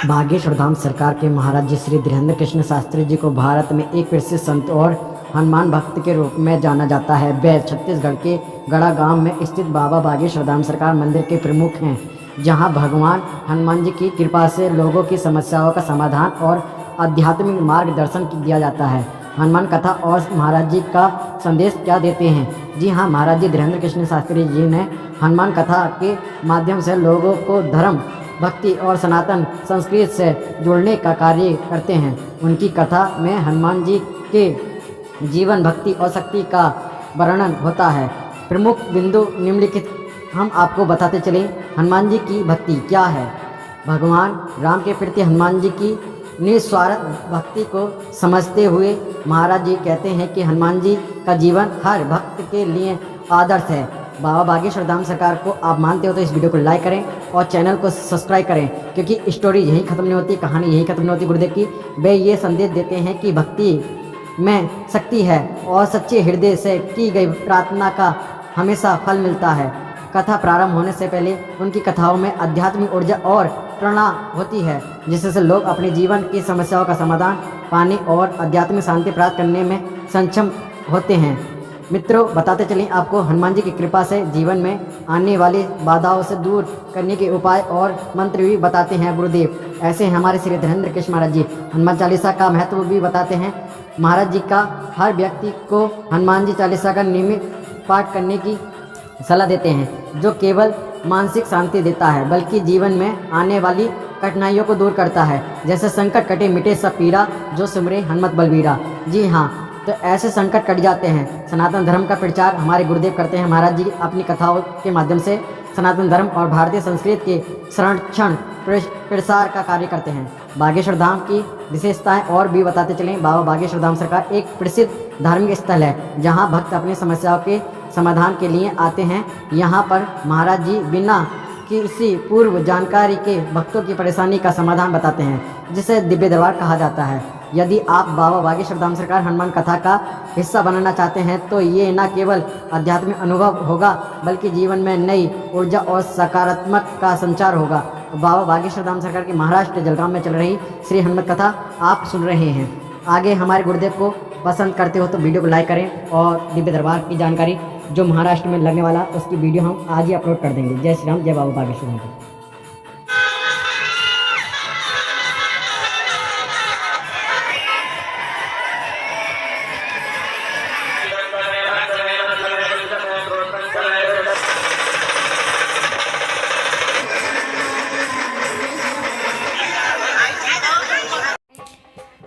बागेश्वर धाम सरकार के महाराज जी श्री धीरेन्द्र कृष्ण शास्त्री जी को भारत में एक प्रसिद्ध संत और हनुमान भक्त के रूप में जाना जाता है। वे छत्तीसगढ़ के गढ़ा गांव में स्थित बाबा बागेश्वर धाम सरकार मंदिर के प्रमुख हैं, जहां भगवान हनुमान जी की कृपा से लोगों की समस्याओं का समाधान और आध्यात्मिक मार्गदर्शन दिया जाता है। हनुमान कथा और महाराज जी का संदेश क्या देते हैं? जी हाँ, महाराज जी धीरेन्द्र कृष्ण शास्त्री जी ने हनुमान कथा के माध्यम से लोगों को धर्म, भक्ति और सनातन संस्कृति से जोड़ने का कार्य करते हैं। उनकी कथा में हनुमान जी के जीवन, भक्ति और शक्ति का वर्णन होता है। प्रमुख बिंदु निम्नलिखित हम आपको बताते चले। हनुमान जी की भक्ति क्या है? भगवान राम के प्रति हनुमान जी की निस्वार्थ भक्ति को समझते हुए महाराज जी कहते हैं कि हनुमान जी का जीवन हर भक्त के लिए आदर्श है। बाबा बागेश्वर धाम सरकार को आप मानते हो तो इस वीडियो को लाइक करें और चैनल को सब्सक्राइब करें, क्योंकि स्टोरी यहीं ख़त्म नहीं होती, कहानी यहीं ख़त्म नहीं होती गुरुदेव की। वे ये संदेश देते हैं कि भक्ति में शक्ति है और सच्चे हृदय से की गई प्रार्थना का हमेशा फल मिलता है। कथा प्रारंभ होने से पहले उनकी कथाओं में आध्यात्मिक ऊर्जा और प्रेरणा होती है, जिससे लोग अपने जीवन की समस्याओं का समाधान पाने और आध्यात्मिक शांति प्राप्त करने में सक्षम होते हैं। मित्रों, बताते चलें आपको हनुमान जी की कृपा से जीवन में आने वाली बाधाओं से दूर करने के उपाय और मंत्र भी बताते हैं गुरुदेव। ऐसे हमारे श्री धीरेन्द्र कृष्ण महाराज जी हनुमान चालीसा का महत्व भी बताते हैं। महाराज जी का हर व्यक्ति को हनुमान जी चालीसा का नियमित पाठ करने की सलाह देते हैं, जो केवल मानसिक शांति देता है बल्कि जीवन में आने वाली कठिनाइयों को दूर करता है। जैसे संकट कटे मिटे सब पीरा, जो सिमरे हनुमत बलबीरा। जी हाँ, तो ऐसे संकट कट जाते हैं। सनातन धर्म का प्रचार हमारे गुरुदेव करते हैं। महाराज जी अपनी कथाओं के माध्यम से सनातन धर्म और भारतीय संस्कृति के संरक्षण प्रसार का कार्य करते हैं। बागेश्वर धाम की विशेषताएं और भी बताते चलें। बाबा बागेश्वर धाम सरकार एक प्रसिद्ध धार्मिक स्थल है, जहां भक्त अपनी समस्याओं के समाधान के लिए आते हैं। यहां पर महाराज जी बिना किसी पूर्व जानकारी के भक्तों की परेशानी का समाधान बताते हैं, जिसे दिव्य दरबार कहा जाता है। यदि आप बाबा बागेश्वर धाम सरकार हनुमान कथा का हिस्सा बनना चाहते हैं तो ये न केवल आध्यात्मिक अनुभव होगा बल्कि जीवन में नई ऊर्जा और सकारात्मक का संचार होगा। बाबा बागेश्वर धाम सरकार की महाराष्ट्र जलगांव में चल रही श्री हनुमत कथा आप सुन रहे हैं। आगे हमारे गुरुदेव को पसंद करते हो तो वीडियो को लाइक करें और दिव्य दरबार की जानकारी जो महाराष्ट्र में लगने वाला उसकी वीडियो हम आज ही अपलोड कर देंगे। जय श्री राम, जय बाबा बागेश्वर धाम।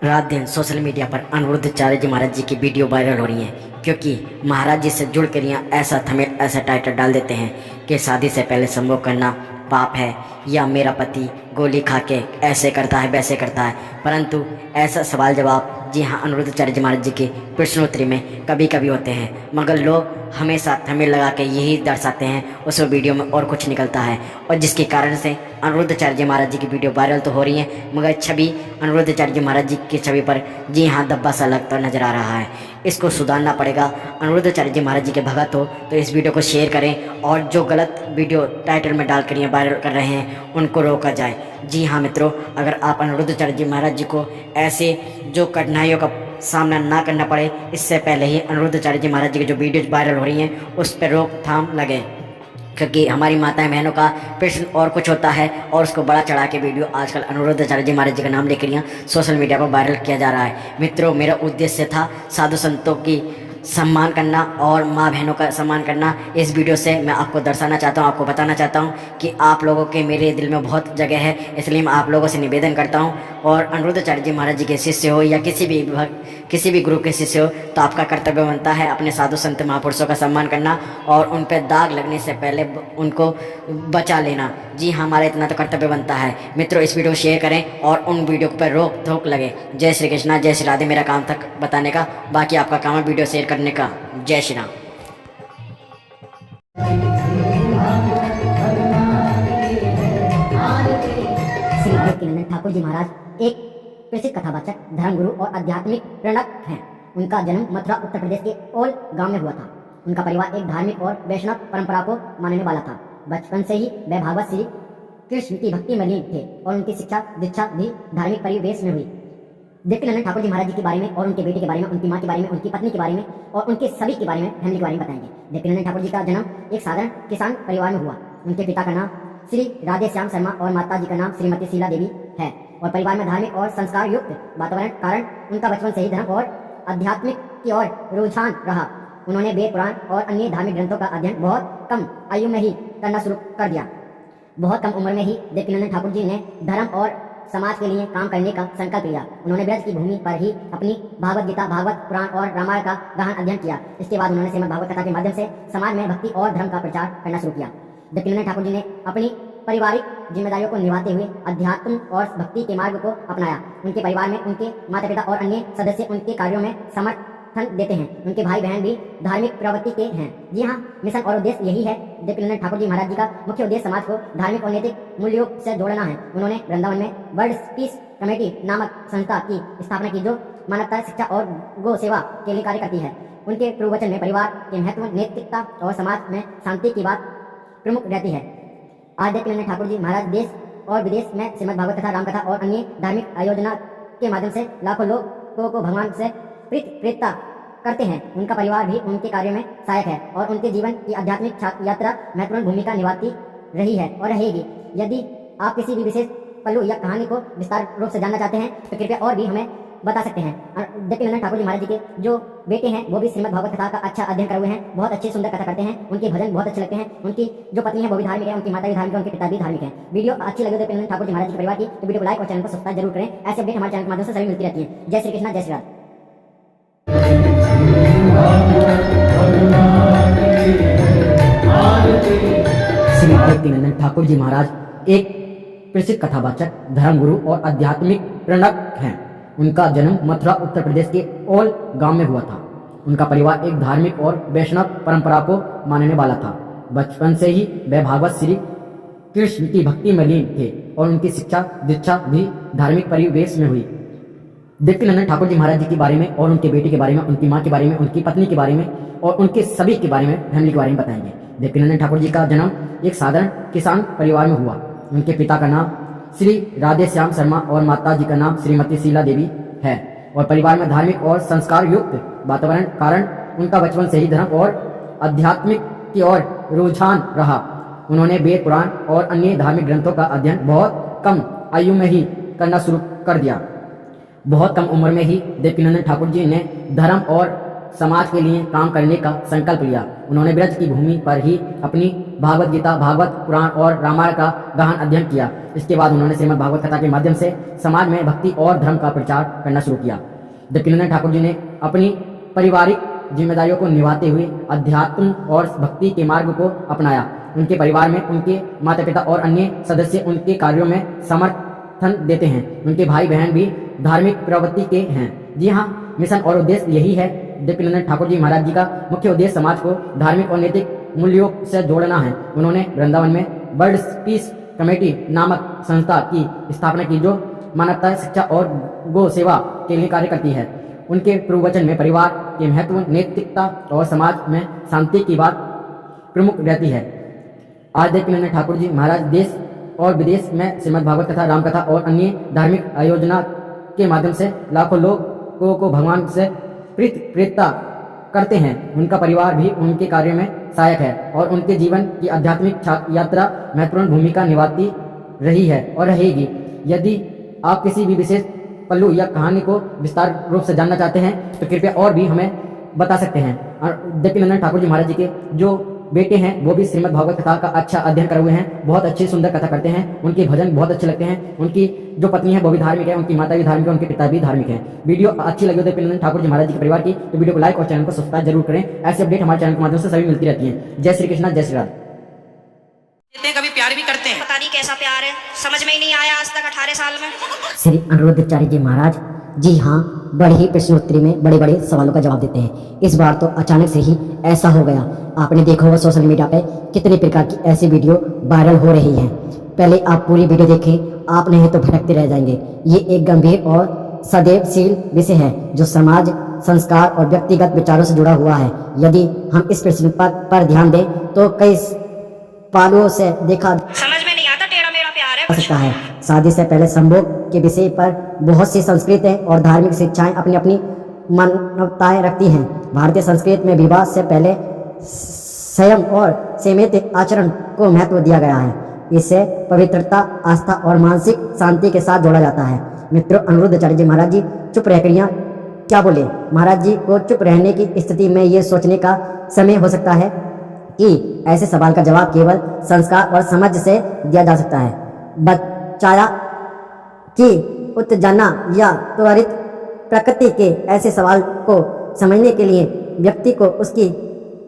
रात दिन सोशल मीडिया पर अनिरुद्धाचार्य जी महाराज जी की वीडियो वायरल हो रही है, क्योंकि महाराज जी से जुड़ कर यहाँ ऐसा थंबनेल, ऐसा टाइटल डाल देते हैं कि शादी से पहले संभोग करना पाप है, या मेरा पति गोली खा के ऐसे करता है वैसे करता है। परंतु ऐसा सवाल जवाब जी हाँ अनिरुद्धाचार्य जी महाराज जी के प्रश्नोत्तरी में कभी कभी होते हैं, मगर लोग हमेशा थंबनेल लगा के यही दर्शाते हैं, उस वीडियो में और कुछ निकलता है, और जिसके कारण से अनिरुद्धाचार्य जी महाराज जी की वीडियो वायरल तो हो रही है, मगर छवि अनिरुद्धाचार्य जी महाराज जी की छवि पर जी हाँ धब्बा सा लगता नजर आ रहा है। इसको सुधारना पड़ेगा। अनिरुद्धाचार्य जी महाराज जी के भगत हो तो इस वीडियो को शेयर करें और जो गलत वीडियो टाइटल में डाल कर वायरल कर रहे हैं उनको रोका जाए। जी हाँ मित्रों, अगर आप अनिरुद्धाचार्य जी महाराज जी को ऐसे जो कठिनाइयों का सामना ना करना पड़े, इससे पहले ही अनिरुद्धाचार्य जी महाराज जी की जो वीडियोज वायरल हो रही हैं उस पर रोकथाम लगे, क्योंकि हमारी माताएं बहनों का प्रश्न और कुछ होता है और उसको बड़ा चढ़ा के वीडियो आजकल अनिरुद्धाचार्य जी महाराज जी का नाम लेकर यहाँ सोशल मीडिया पर वायरल किया जा रहा है। मित्रों, मेरा उद्देश्य था साधु संतों की सम्मान करना और माँ बहनों का सम्मान करना। इस वीडियो से मैं आपको दर्शाना चाहता हूँ, आपको बताना चाहता हूँ कि आप लोगों के मेरे दिल में बहुत जगह है, इसलिए मैं आप लोगों से निवेदन करता हूँ। और अनिरुद्धाचार्य जी महाराज जी के शिष्य हो या किसी भी ग्रुप के शिष्य हो तो आपका कर्तव्य बनता है अपने साधु संत महापुरुषों का सम्मान करना और उन पर दाग लगने से पहले उनको बचा लेना। जी हाँ, हमारा इतना तो कर्तव्य बनता है। मित्रों, इस वीडियो को शेयर करें और उन वीडियो पर रोक टोक लगे। जय श्री कृष्णा, जय श्री राधे। मेरा काम तक बताने का, बाकी आपका काम है वीडियो शेयर करने का। जय श्री राम। श्री भक्तिनंदन ठाकुर जी महाराज एक प्रसिद्ध कथावाचक, धर्मगुरु और आध्यात्मिक प्रेरक हैं। उनका जन्म मथुरा उत्तर प्रदेश के ओल गांव में हुआ था। उनका परिवार एक धार्मिक और वैष्णव परंपरा को मानने वाला था। बचपन से ही वह भागवत श्री कृष्ण की भक्ति में लीन थे और उनकी शिक्षा दीक्षा भी धार्मिक परिवेश में हुई। देवकीनंदन ठाकुर जी महाराज जी के बारे में और उनके बेटे के बारे में, उनकी माँ के बारे में, उनकी पत्नी के बारे में और उनके सभी के बारे में, फैमिली के बारे में बताएंगे। देवकीनंदन ठाकुर जी का जन्म एक साधारण किसान परिवार में हुआ। उनके पिता का नाम श्री राधे श्याम शर्मा और माता जी का नाम श्रीमती शीला देवी है और परिवार में धार्मिक और संस्कार युक्त वातावरण कारण उनका बचपन से ही धर्म और आध्यात्मिक की ओर रुझान रहा। उन्होंने वेद पुराण और अन्य धार्मिक ग्रंथों का अध्ययन बहुत कम आयु में ही करना शुरू कर दिया। बहुत कम उम्र में ही देवकीनंदन ठाकुर जी ने धर्म और समाज के लिए काम करने का संकल्प लिया। उन्होंने ब्रज की भूमि पर ही अपनी भागवत गीता, भागवत पुराण और रामायण का गहन अध्ययन किया। इसके बाद उन्होंने श्रीमद् भागवत कथा के माध्यम से समाज में भक्ति और धर्म का प्रचार करना शुरू किया। देवकीनंदन ठाकुर जी ने अपनी पारिवारिक जिम्मेदारियों को निभाते हुए अध्यात्म और भक्ति के मार्ग को अपनाया। उनके परिवार में उनके माता पिता और अन्य सदस्य उनके कार्यों में समर्थन देते हैं। उनके भाई बहन भी धार्मिक प्रवृत्ति के हैं। जी हाँ, मिशन और उद्देश्य यही है। देवकीनंदन ठाकुर जी महाराज जी का मुख्य उद्देश्य समाज को धार्मिक और नैतिक मूल्यों से जोड़ना है। उन्होंने वृंदावन में वर्ल्ड पीस कमेटी नामक संस्था की स्थापना की, जो मानवता, शिक्षा और गौ सेवा के लिए कार्य करती है। उनके प्रवचन में परिवार के महत्व, नैतिकता और समाज में शांति की बात प्रमुख रहती है। आज देवकीनंदन ठाकुर जी महाराज देश और विदेश में श्रीमद् भागवत कथा, रामकथा और अन्य धार्मिक आयोजना के माध्यम से लाखों लोगों को भगवान से प्रेरित करते हैं। उनका परिवार भी उनके कार्यों में सहायक है और उनके जीवन की आध्यात्मिक यात्रा महत्वपूर्ण भूमिका निभाती रही है और रहेगी। यदि आप किसी भी विशेष पहलू या कहानी को विस्तार रूप से जानना चाहते हैं तो कृपया और भी हमें बता सकते हैं। देवकीनंदन ठाकुर जी महाराज जी के जो बेटे हैं वो भी श्रीमद् भागवत कथा का अच्छा अध्ययन करे हुए हैं, बहुत अच्छी सुंदर कथा करते हैं। उनके भजन बहुत अच्छे लगते हैं। उनकी जो पत्नी है वो भी धार्मिक है, उनकी माता भी धार्मिक है, उनके पिता भी धार्मिक है। वीडियो अच्छी लगे देवकीनंदन ठाकुर जी महाराज जी के परिवार की तो वीडियो को लाइक और चैनल को सब्सक्राइब जरूर करें। ऐसे अपडेट हमारे चैनल के माध्यम से सभी मिलती रहती है। जय श्री कृष्णा, जय श्री राधे। श्री देवकीनंदन ठाकुर जी महाराज एक प्रसिद्ध कथावाचक, धर्मगुरु और आध्यात्मिक प्रेरक हैं। उनका जन्म मथुरा उत्तर प्रदेश के ओल गांव में हुआ था। उनका परिवार एक धार्मिक और वैष्णव परंपरा को मानने वाला था। बचपन से ही वे भागवत श्री कृष्ण की भक्ति में लीन थे और उनकी शिक्षा दीक्षा भी धार्मिक परिवेश में हुई। देवकीनंदन ठाकुर जी महाराज जी के बारे में और उनके बेटे के बारे में, उनकी माँ के बारे में, उनकी पत्नी के बारे में और उनके सभी के बारे में, फैमिली के बारे में बताएंगे। देवकीनंदन ठाकुर जी का जन्म एक साधारण किसान परिवार में हुआ। उनके पिता का नाम श्री राधे श्याम शर्मा और माता जी का नाम श्रीमती शीला देवी है और परिवार में धार्मिक और संस्कार युक्त वातावरण कारण उनका बचपन से ही धर्म और आध्यात्मिक की ओर रुझान रहा। उन्होंने वेद पुराण और अन्य धार्मिक ग्रंथों का अध्ययन बहुत कम आयु में ही करना शुरू कर दिया। बहुत कम उम्र में ही देवकीनंदन ठाकुर जी ने धर्म और समाज के लिए काम करने का संकल्प लिया। उन्होंने ब्रज की भूमि पर ही अपनी भागवत गीता, भागवत पुराण और रामायण का गहन अध्ययन किया। इसके बाद उन्होंने श्रीमद् भागवत कथा के माध्यम से समाज में भक्ति और धर्म का प्रचार करना शुरू किया। देवकीनंदन ठाकुर जी ने अपनी पारिवारिक जिम्मेदारियों को निभाते हुए अध्यात्म और भक्ति के मार्ग को अपनाया। उनके परिवार में उनके माता पिता और अन्य सदस्य उनके कार्यों में समर्थन देते हैं। उनके भाई बहन भी धार्मिक प्रवृत्ति के हैं। जी हाँ, मिशन और उद्देश्य यही है। देवकीनंदन ठाकुर जी महाराज जी का मुख्य उद्देश्य समाज को धार्मिक और नैतिक मूल्यों से जोड़ना है। उन्होंने वृंदावन में वर्ल्ड पीस कमेटी नामक संस्था की स्थापना की, जो मानवता, शिक्षा और गौ सेवा के लिए कार्य करती है। उनके प्रवचन में परिवार के महत्व, नैतिकता और समाज में शांति की बात प्रमुख रहती है। आज देवकीनंदन ठाकुर जी महाराज देश और विदेश में श्रीमद् भागवत कथा, रामकथा और अन्य धार्मिक आयोजना के माध्यम से लाखों लोगों को भगवान से प्रेरित करते हैं। उनका परिवार भी उनके कार्यों में सहायक है और उनके जीवन की आध्यात्मिक यात्रा महत्वपूर्ण भूमिका निभाती रही है और रहेगी। यदि आप किसी भी विशेष पहलू या कहानी को विस्तार रूप से जानना चाहते हैं तो कृपया और भी हमें बता सकते हैं। और देवकीनंदन ठाकुर जी महाराज जी के जो बेटे हैं वो भी श्रीमद् भागवत कथा का अच्छा अध्ययन करे हुए हैं, बहुत अच्छी सुंदर कथा करते हैं। उनके भजन बहुत अच्छे लगते हैं। उनकी जो पत्नी है वो भी धार्मिक है, उनकी माता भी धार्मिक है, उनके पिता भी धार्मिक है। वीडियो अच्छी लगी देवकीनंदन ठाकुर जी महाराज जी के परिवार की तो वीडियो को लाइक और चैनल को सब्सक्राइब जरूर करें। ऐसे अपडेट हमारे चैनल के माध्यम से सभी मिलती रहती है। जय श्री कृष्णा, जय श्री राधे। कभी प्यार भी करते हैं, पता नहीं कैसा प्यार है, समझ में ही नहीं आया आज तक 18 साल में। श्री अनिरुद्धाचार्य जी महाराज जी हाँ, बड़े ही प्रश्नोत्तरी में बड़े बड़े सवालों का जवाब देते हैं। इस बार तो अचानक से ही ऐसा हो गया। आपने देखा होगा सोशल मीडिया पे कितने प्रकार की ऐसी वीडियो वायरल हो रही हैं। पहले आप पूरी वीडियो देखें, आप नहीं तो भटकते रह जाएंगे। ये एक गंभीर और सदैवशील विषय है जो समाज, संस्कार और व्यक्तिगत विचारों से जुड़ा हुआ है। यदि हम इस प्रश्न पर ध्यान दें तो कई पालों से देखा समझ में नहीं आता टेढ़ा मेरा प्यार सकता है। शादी से पहले संभोग के विषय पर बहुत सी संस्कृतें और धार्मिक शिक्षाएं अपनी अपनी मान्यताएं रखती हैं। भारतीय संस्कृति में विवाह से पहले संयम और सीमित आचरण को महत्व दिया गया है। इसे पवित्रता, आस्था और मानसिक शांति के साथ जोड़ा जाता है। मित्रों, अनिरुद्धाचार्य जी महाराज जी चुप रहकर क्या बोले। महाराज जी को चुप रहने की स्थिति में ये सोचने का समय हो सकता है कि ऐसे सवाल का जवाब केवल संस्कार और समझ से दिया जा सकता है। बच्चाया की उत्तेजना या त्वरित प्रकृति के ऐसे सवाल को समझने के लिए व्यक्ति को उसकी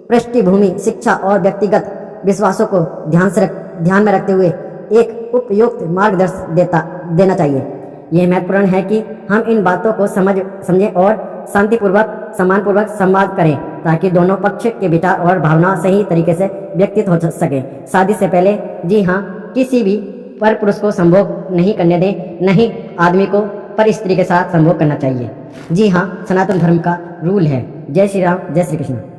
पृष्ठभूमि, शिक्षा और व्यक्तिगत विश्वासों को ध्यान में रखते हुए एक उपयुक्त मार्गदर्शन देना चाहिए। यह महत्वपूर्ण है कि हम इन बातों को समझें और शांतिपूर्वक, सम्मानपूर्वक संवाद करें ताकि दोनों पक्ष के विचार और भावना सही तरीके से व्यक्त हो सके। शादी से पहले जी हाँ, किसी भी पर पुरुष को संभोग नहीं करने दें, नहीं आदमी को पर स्त्री के साथ संभोग करना चाहिए। जी हाँ, सनातन धर्म का रूल है। जय श्री राम, जय श्री कृष्ण।